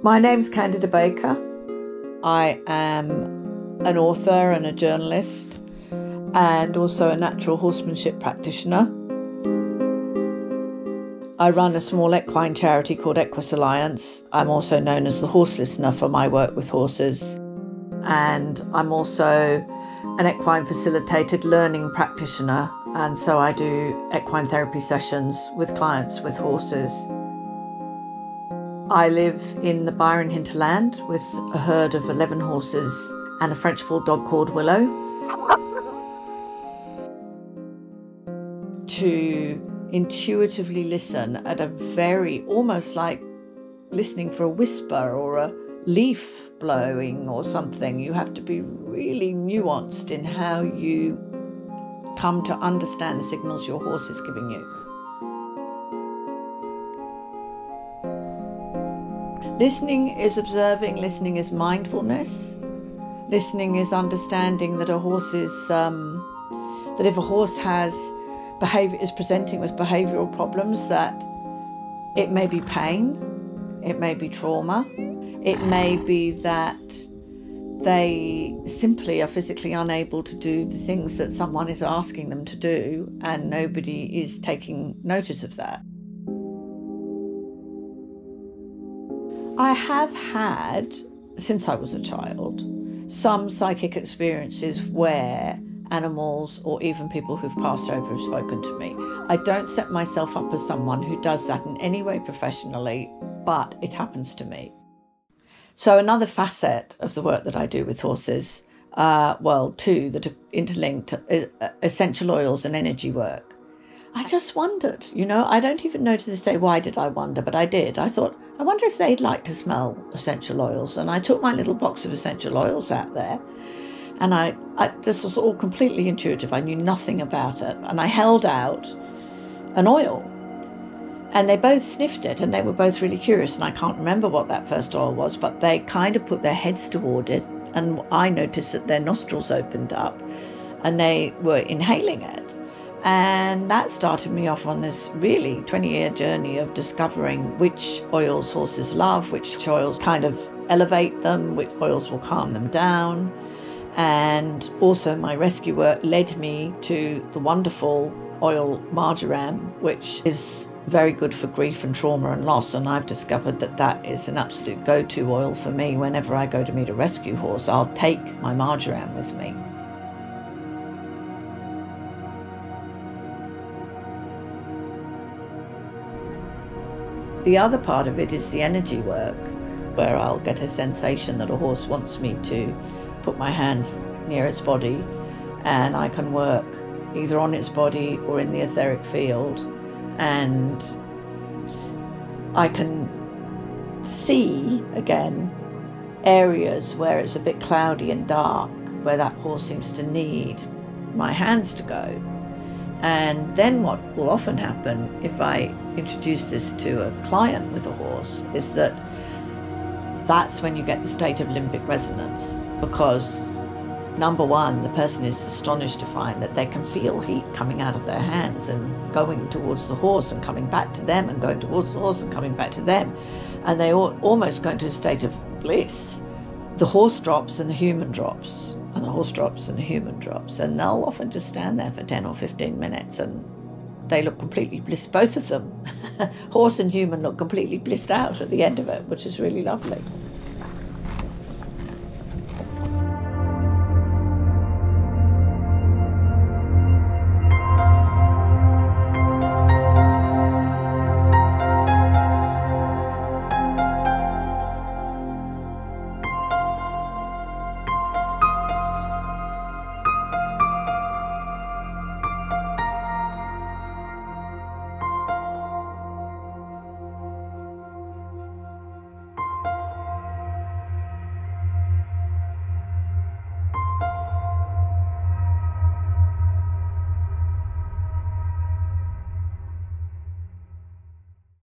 My name's Candida Baker. I am an author and a journalist and also a natural horsemanship practitioner. I run a small equine charity called Equus Alliance. I'm also known as the horse listener for my work with horses. And I'm also an equine facilitated learning practitioner. And so I do equine therapy sessions with clients with horses. I live in the Byron hinterland with a herd of 11 horses and a French bulldog called Willow. To intuitively listen at a very, almost like listening for a whisper or a leaf blowing or something. You have to be really nuanced in how you come to understand the signals your horse is giving you. Listening is observing, listening is mindfulness. Listening is understanding that a horse is, that if a horse is presenting with behavioural problems, that it may be pain, it may be trauma, it may be that they simply are physically unable to do the things that someone is asking them to do and nobody is taking notice of that. I have had, since I was a child, some psychic experiences where animals or even people who've passed over have spoken to me. I don't set myself up as someone who does that in any way professionally, but it happens to me. So another facet of the work that I do with horses, two that are interlinked, essential oils and energy work. I just wondered, I don't even know to this day why did I wonder, but I did. I thought, I wonder if they'd like to smell essential oils. And I took my little box of essential oils out there. And this was all completely intuitive. I knew nothing about it. And I held out an oil. And they both sniffed it and they were both really curious. And I can't remember what that first oil was, but they kind of put their heads toward it. And I noticed that their nostrils opened up and they were inhaling it. And that started me off on this really 20-year journey of discovering which oils horses love, which oils kind of elevate them, which oils will calm them down. And also my rescue work led me to the wonderful oil marjoram, which is very good for grief and trauma and loss. And I've discovered that that is an absolute go-to oil for me. Whenever I go to meet a rescue horse, I'll take my marjoram with me. The other part of it is the energy work, where I'll get a sensation that a horse wants me to put my hands near its body, and I can work either on its body or in the etheric field, and I can see, again, areas where it's a bit cloudy and dark, where that horse seems to need my hands to go. And then what will often happen if I introduce this to a client with a horse is that that's when you get the state of limbic resonance, because number one, the person is astonished to find that they can feel heat coming out of their hands and going towards the horse and coming back to them and going towards the horse and coming back to them. And they almost go into a state of bliss. The horse drops and the human drops, and the horse drops and the human drops, and they'll often just stand there for 10 or 15 minutes and they look completely blissed, both of them. Horse and human look completely blissed out at the end of it, which is really lovely.